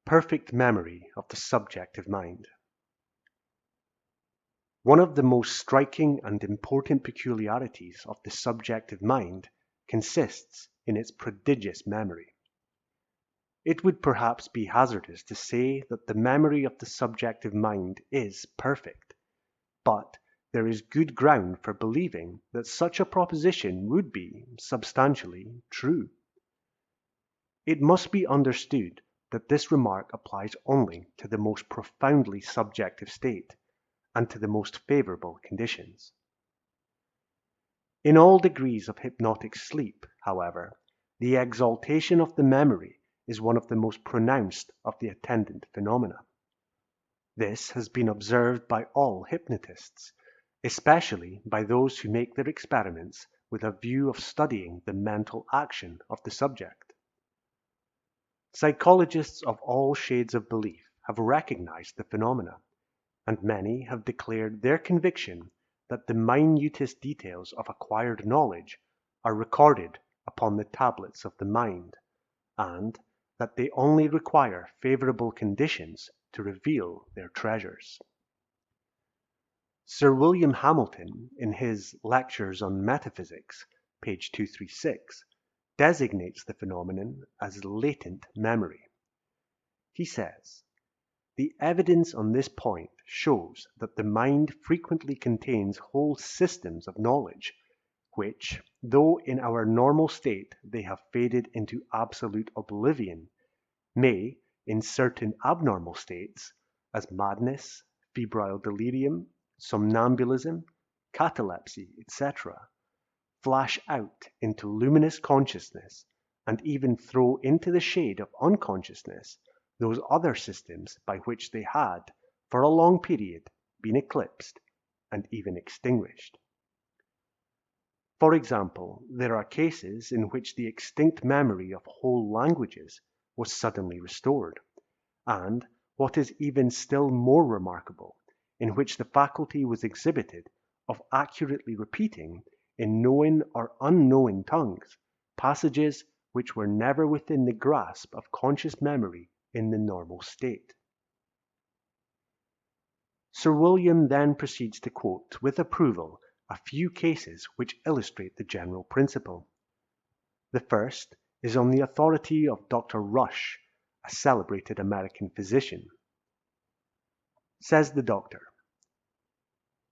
perfect memory of the subjective mind. One of the most striking and important peculiarities of the subjective mind consists in its prodigious memory. It would perhaps be hazardous to say that the memory of the subjective mind is perfect, but there is good ground for believing that such a proposition would be substantially true. It must be understood that this remark applies only to the most profoundly subjective state and to the most favorable conditions. In all degrees of hypnotic sleep, however, the exaltation of the memory is one of the most pronounced of the attendant phenomena. This has been observed by all hypnotists, especially by those who make their experiments with a view of studying the mental action of the subject. Psychologists of all shades of belief have recognized the phenomena, and many have declared their conviction that the minutest details of acquired knowledge are recorded upon the tablets of the mind, and that they only require favorable conditions to reveal their treasures. Sir William Hamilton, in his Lectures on Metaphysics, page 236, designates the phenomenon as latent memory. He says, "The evidence on this point shows that the mind frequently contains whole systems of knowledge, which, though in our normal state they have faded into absolute oblivion, may, in certain abnormal states, as madness, febrile delirium, somnambulism, catalepsy, etc., flash out into luminous consciousness and even throw into the shade of unconsciousness those other systems by which they had, for a long period, been eclipsed and even extinguished. For example, there are cases in which the extinct memory of whole languages was suddenly restored, and, what is even still more remarkable, in which the faculty was exhibited of accurately repeating, in known or unknown tongues, passages which were never within the grasp of conscious memory in the normal state." Sir William then proceeds to quote with approval a few cases which illustrate the general principle. The first is on the authority of Dr. Rush, a celebrated American physician. Says the doctor,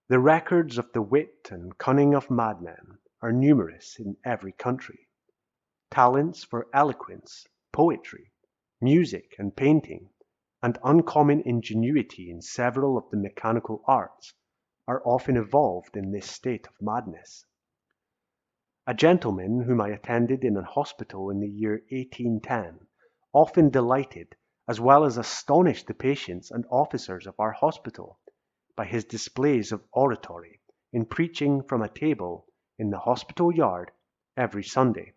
"The records of the wit and cunning of madmen are numerous in every country. Talents for eloquence, poetry, music, and painting, and uncommon ingenuity in several of the mechanical arts, are often evolved in this state of madness. A gentleman whom I attended in an hospital in the year 1810 often delighted as well as astonished the patients and officers of our hospital by his displays of oratory in preaching from a table in the hospital yard every Sunday.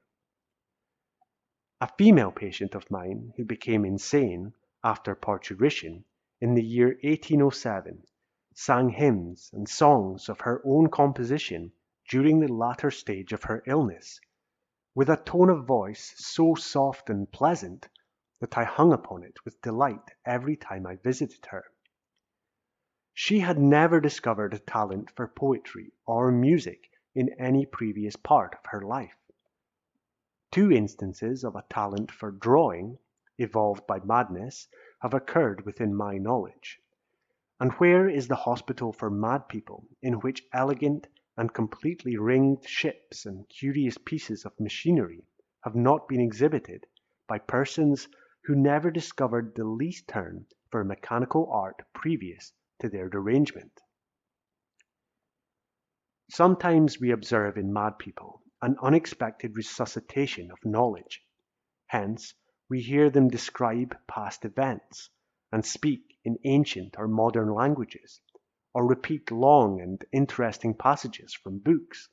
A female patient of mine who became insane after parturition in the year 1807 sang hymns and songs of her own composition during the latter stage of her illness, with a tone of voice so soft and pleasant that I hung upon it with delight every time I visited her. She had never discovered a talent for poetry or music in any previous part of her life. 2 instances of a talent for drawing, evolved by madness, have occurred within my knowledge. And where is the hospital for mad people in which elegant and completely ringed ships and curious pieces of machinery have not been exhibited by persons who never discovered the least turn for mechanical art previous to their derangement? Sometimes we observe in mad people an unexpected resuscitation of knowledge. Hence, we hear them describe past events, and speak in ancient or modern languages, or repeat long and interesting passages from books,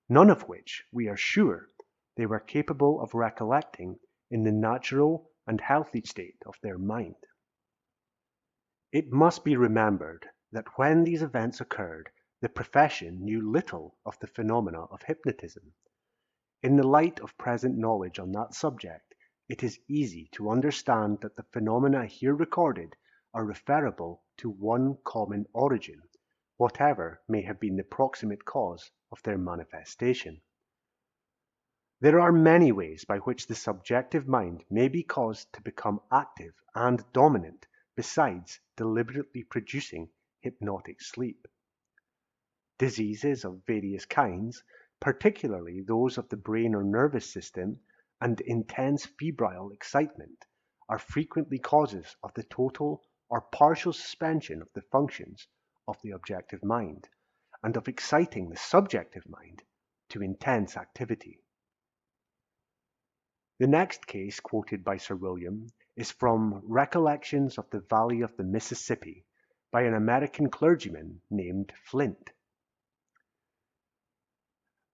none of which, we are sure, they were capable of recollecting in the natural and healthy state of their mind. It must be remembered that when these events occurred, the profession knew little of the phenomena of hypnotism. In the light of present knowledge on that subject, it is easy to understand that the phenomena here recorded are referable to one common origin, whatever may have been the proximate cause of their manifestation. There are many ways by which the subjective mind may be caused to become active and dominant besides deliberately producing hypnotic sleep. Diseases of various kinds, particularly those of the brain or nervous system, and intense febrile excitement, are frequently causes of the total or partial suspension of the functions of the objective mind, and of exciting the subjective mind to intense activity. The next case quoted by Sir William is from Recollections of the Valley of the Mississippi by an American clergyman named Flint.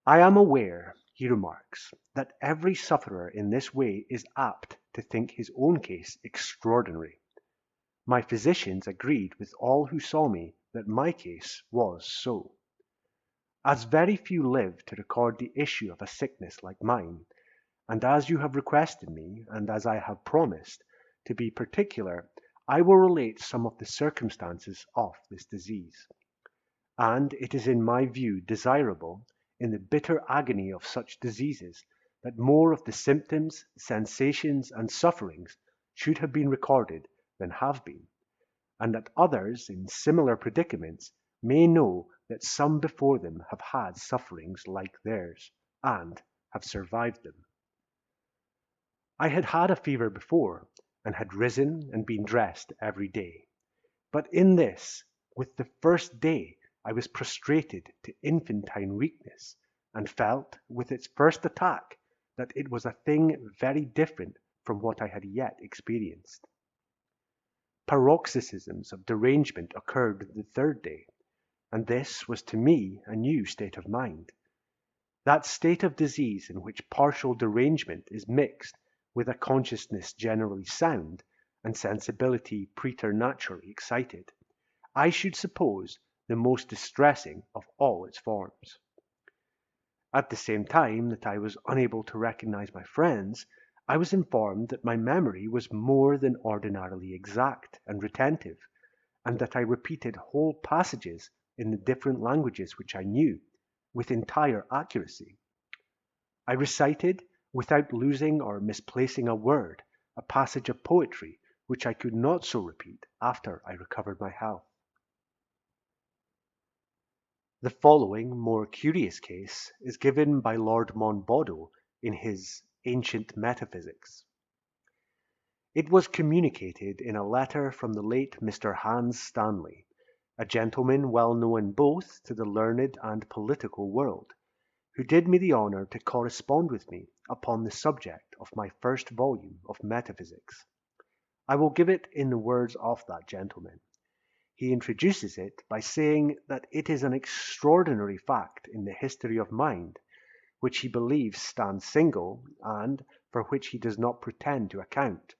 I am aware, he remarks, that every sufferer in this way is apt to think his own case extraordinary. My physicians agreed with all who saw me that my case was so. As very few live to record the issue of a sickness like mine, and as you have requested me, and as I have promised, to be particular, I will relate some of the circumstances of this disease. And it is in my view desirable, in the bitter agony of such diseases, that more of the symptoms, sensations, and sufferings should have been recorded than have been, and that others in similar predicaments may know that some before them have had sufferings like theirs, and have survived them. I had had a fever before, and had risen and been dressed every day. But in this, with the first day, I was prostrated to infantine weakness, and felt, with its first attack, that it was a thing very different from what I had yet experienced. Paroxysms of derangement occurred the third day, and this was to me a new state of mind. That state of disease in which partial derangement is mixed with a consciousness generally sound, and sensibility preternaturally excited, I should suppose the most distressing of all its forms. At the same time that I was unable to recognize my friends, I was informed that my memory was more than ordinarily exact and retentive, and that I repeated whole passages in the different languages which I knew, with entire accuracy. I recited, without losing or misplacing a word, a passage of poetry which I could not so repeat after I recovered my health. The following more curious case is given by Lord Monboddo in his Ancient Metaphysics. It was communicated in a letter from the late Mr. Hans Stanley, a gentleman well known both to the learned and political world, who did me the honour to correspond with me upon the subject of my first volume of Metaphysics. I will give it in the words of that gentleman. He introduces it by saying that it is an extraordinary fact in the history of mind, which he believes stands single, and for which he does not pretend to account.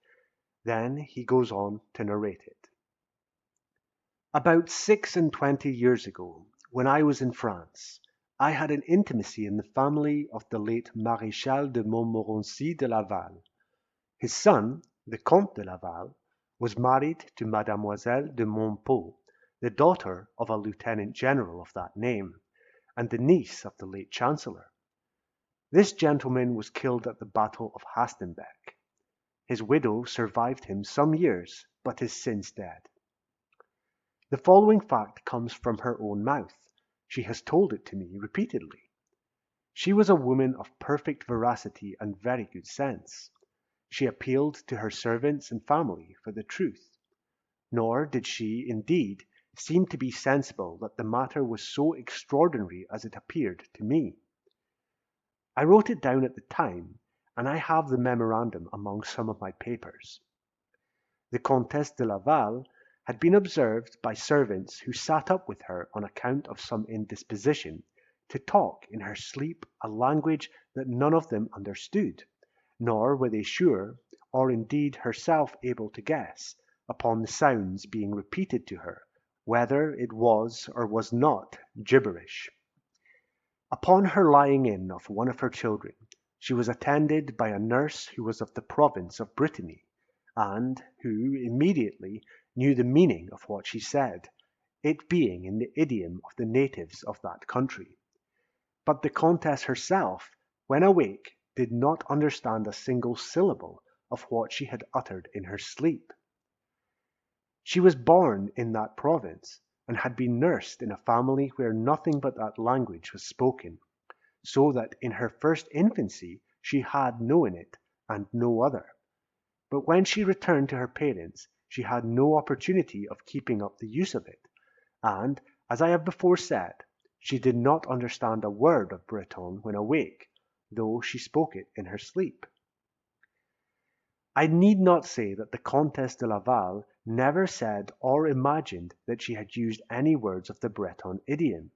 Then he goes on to narrate it. About 26 years ago, when I was in France, I had an intimacy in the family of the late Maréchal de Montmorency de Laval. His son, the Comte de Laval, was married to Mademoiselle de Montpeau, the daughter of a lieutenant general of that name, and the niece of the late Chancellor. This gentleman was killed at the Battle of Hastenbeck. His widow survived him some years, but is since dead. The following fact comes from her own mouth. She has told it to me repeatedly. She was a woman of perfect veracity and very good sense. She appealed to her servants and family for the truth. Nor did she, indeed, seem to be sensible that the matter was so extraordinary as it appeared to me. I wrote it down at the time, and I have the memorandum among some of my papers. The Comtesse de Laval had been observed by servants who sat up with her on account of some indisposition, to talk in her sleep a language that none of them understood, nor were they sure, or indeed herself able to guess, upon the sounds being repeated to her, whether it was or was not gibberish. Upon her lying in of one of her children, She was attended by a nurse who was of the province of Brittany, and who immediately knew the meaning of what she said, it being in the idiom of the natives of that country. But the Countess herself, when awake, did not understand a single syllable of what she had uttered in her sleep. She was born in that province, and had been nursed in a family where nothing but that language was spoken, so that in her first infancy she had known it, and no other. But when she returned to her parents, she had no opportunity of keeping up the use of it, and, as I have before said, she did not understand a word of Breton when awake, though she spoke it in her sleep. I need not say that the Comtesse de Laval never said or imagined that she had used any words of the Breton idiom,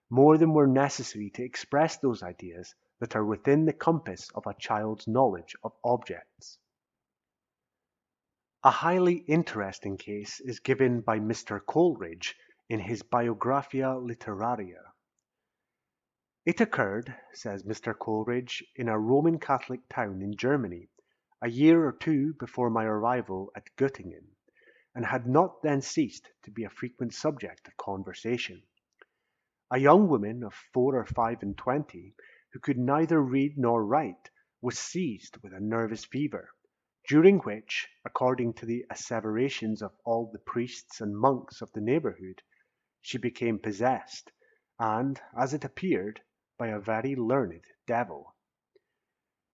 more than were necessary to express those ideas that are within the compass of a child's knowledge of objects. A highly interesting case is given by Mr. Coleridge in his Biographia Literaria. It occurred, says Mr. Coleridge, in a Roman Catholic town in Germany, a year or two before my arrival at Göttingen, and had not then ceased to be a frequent subject of conversation. A young woman of 4 or 25, who could neither read nor write, was seized with a nervous fever, during which, according to the asseverations of all the priests and monks of the neighbourhood, she became possessed, and, as it appeared, by a very learned devil.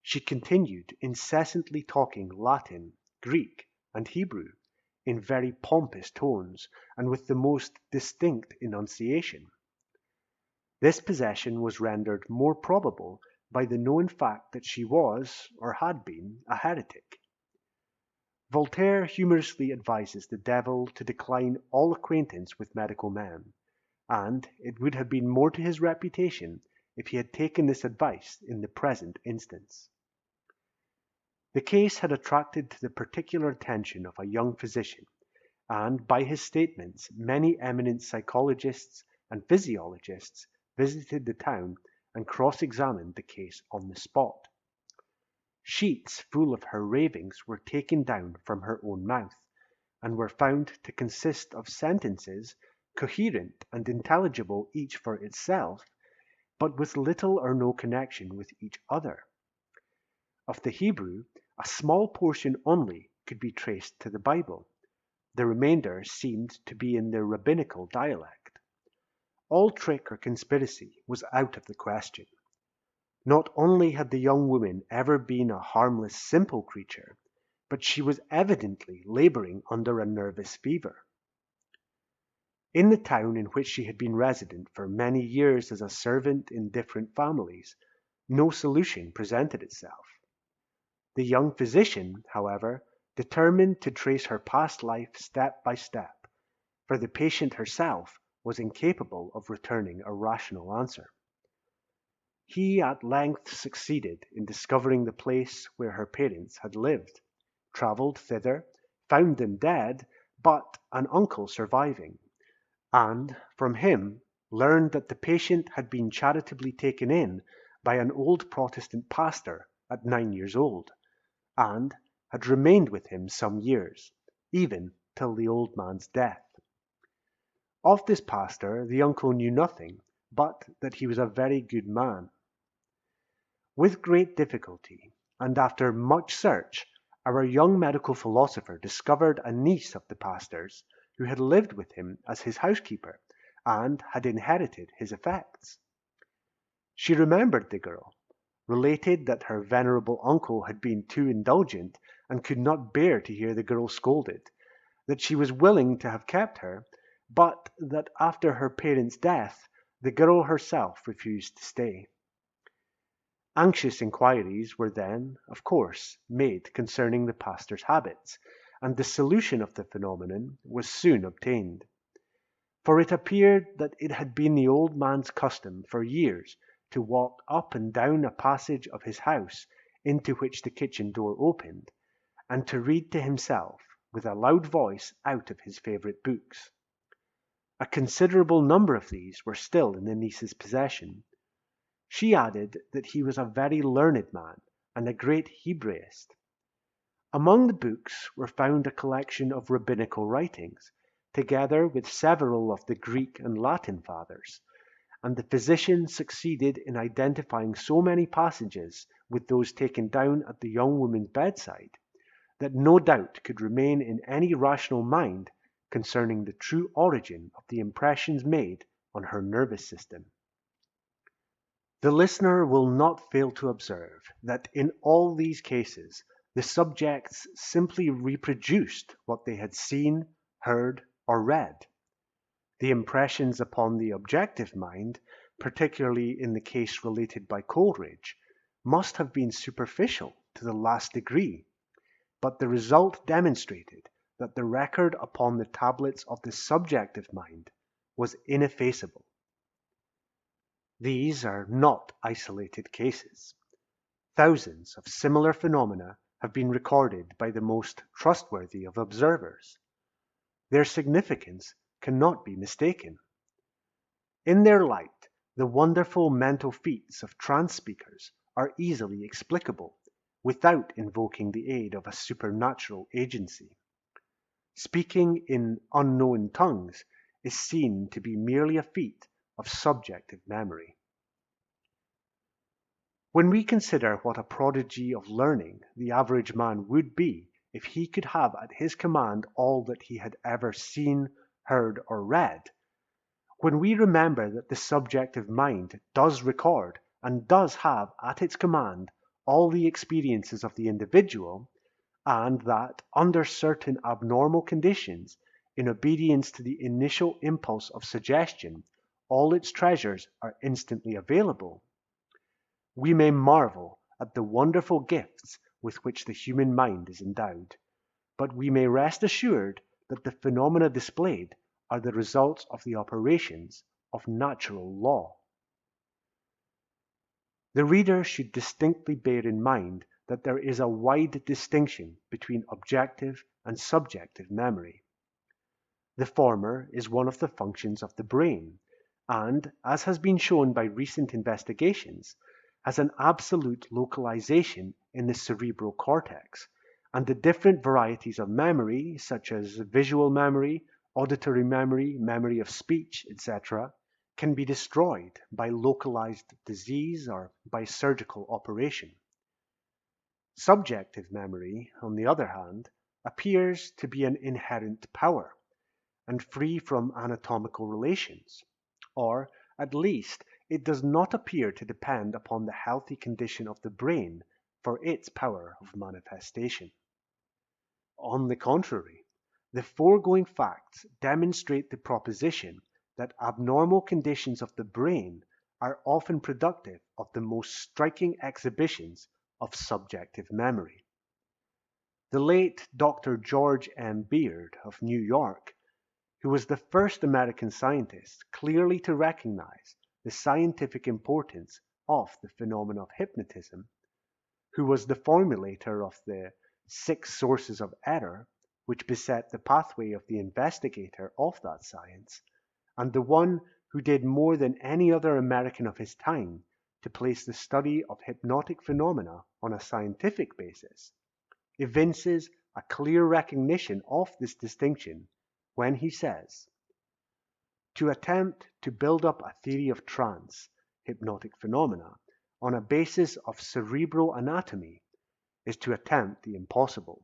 She continued incessantly talking Latin, Greek, and Hebrew, in very pompous tones, and with the most distinct enunciation. This possession was rendered more probable by the known fact that she was, or had been, a heretic. Voltaire humorously advises the devil to decline all acquaintance with medical men, and it would have been more to his reputation if he had taken this advice in the present instance. The case had attracted the particular attention of a young physician, and by his statements many eminent psychologists and physiologists visited the town and cross-examined the case on the spot. Sheets full of her ravings were taken down from her own mouth, and were found to consist of sentences coherent and intelligible each for itself, but with little or no connection with each other. Of the Hebrew, a small portion only could be traced to the Bible. The remainder seemed to be in the rabbinical dialect. All trick or conspiracy was out of the question. Not only had the young woman ever been a harmless, simple creature, but she was evidently laboring under a nervous fever. In the town in which she had been resident for many years as a servant in different families, no solution presented itself. The young physician, however, determined to trace her past life step by step, for the patient herself was incapable of returning a rational answer. He at length succeeded in discovering the place where her parents had lived, travelled thither, found them dead, but an uncle surviving, and from him learned that the patient had been charitably taken in by an old Protestant pastor at 9 years old, and had remained with him some years, even till the old man's death. Of this pastor the uncle knew nothing, but that he was a very good man. With great difficulty, and after much search, our young medical philosopher discovered a niece of the pastor's, who had lived with him as his housekeeper, and had inherited his effects. She remembered the girl, related that her venerable uncle had been too indulgent, and could not bear to hear the girl scolded, that she was willing to have kept her, but that after her parents' death the girl herself refused to stay. Anxious inquiries were then, of course, made concerning the pastor's habits, and the solution of the phenomenon was soon obtained. For it appeared that it had been the old man's custom for years to walk up and down a passage of his house into which the kitchen door opened, and to read to himself with a loud voice out of his favourite books. A considerable number of these were still in the niece's possession. She added that he was a very learned man and a great Hebraist. Among the books were found a collection of rabbinical writings, together with several of the Greek and Latin fathers, and the physician succeeded in identifying so many passages with those taken down at the young woman's bedside that no doubt could remain in any rational mind concerning the true origin of the impressions made on her nervous system. The listener will not fail to observe that in all these cases the subjects simply reproduced what they had seen, heard, or read. The impressions upon the objective mind, particularly in the case related by Coleridge, must have been superficial to the last degree, but the result demonstrated that the record upon the tablets of the subjective mind was ineffaceable. These are not isolated cases. Thousands of similar phenomena have been recorded by the most trustworthy of observers. Their significance cannot be mistaken. In their light, the wonderful mental feats of trance speakers are easily explicable without invoking the aid of a supernatural agency. Speaking in unknown tongues is seen to be merely a feat of subjective memory. When we consider what a prodigy of learning the average man would be if he could have at his command all that he had ever seen, heard, or read, when we remember that the subjective mind does record and does have at its command all the experiences of the individual, and that under certain abnormal conditions, in obedience to the initial impulse of suggestion, all its treasures are instantly available, we may marvel at the wonderful gifts with which the human mind is endowed, but we may rest assured that the phenomena displayed are the results of the operations of natural law. The reader should distinctly bear in mind that there is a wide distinction between objective and subjective memory. The former is one of the functions of the brain, and, as has been shown by recent investigations, has an absolute localization in the cerebral cortex, and the different varieties of memory, such as visual memory, auditory memory, memory of speech, etc., can be destroyed by localized disease or by surgical operation. Subjective memory, on the other hand, appears to be an inherent power, and free from anatomical relations, or, at least, it does not appear to depend upon the healthy condition of the brain for its power of manifestation. On the contrary, the foregoing facts demonstrate the proposition that abnormal conditions of the brain are often productive of the most striking exhibitions of subjective memory. The late Dr. George M. Beard of New York, who was the first American scientist clearly to recognize the scientific importance of the phenomenon of hypnotism, who was the formulator of the 6 sources of error which beset the pathway of the investigator of that science, and the one who did more than any other American of his time to place the study of hypnotic phenomena on a scientific basis, evinces a clear recognition of this distinction when he says, "To attempt to build up a theory of trance, hypnotic phenomena, on a basis of cerebral anatomy is to attempt the impossible.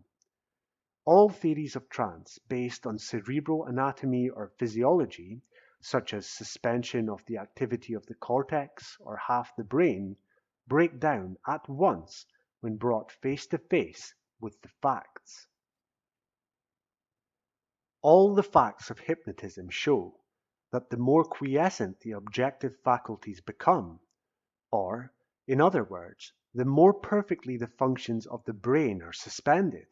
All theories of trance based on cerebral anatomy or physiology, such as suspension of the activity of the cortex or half the brain, break down at once when brought face to face with the facts." All the facts of hypnotism show that the more quiescent the objective faculties become, or, in other words, the more perfectly the functions of the brain are suspended,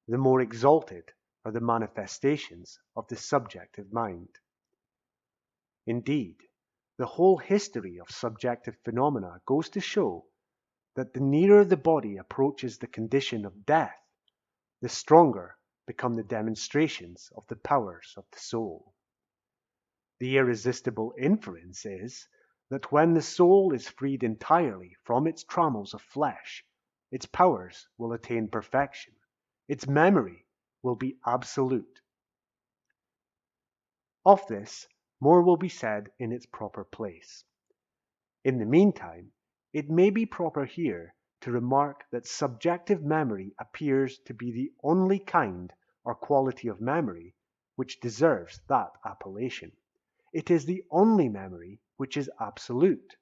the more exalted are the manifestations of the subjective mind. Indeed, the whole history of subjective phenomena goes to show that the nearer the body approaches the condition of death, the stronger become the demonstrations of the powers of the soul. The irresistible inference is that when the soul is freed entirely from its trammels of flesh, its powers will attain perfection, its memory will be absolute. Of this, more will be said in its proper place. In the meantime, it may be proper here to remark that subjective memory appears to be the only kind or quality of memory which deserves that appellation. It is the only memory which is absolute.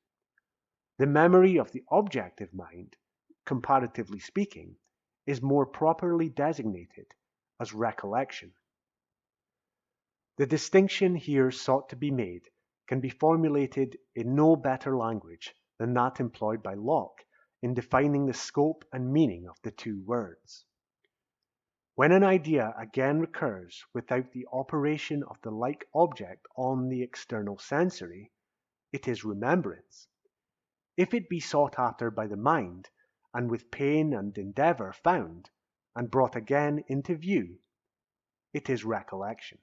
The memory of the objective mind, comparatively speaking, is more properly designated as recollection. The distinction here sought to be made can be formulated in no better language than that employed by Locke in defining the scope and meaning of the two words. When an idea again recurs without the operation of the like object on the external sensory, it is remembrance. If it be sought after by the mind, and with pain and endeavour found, and brought again into view, it is recollection.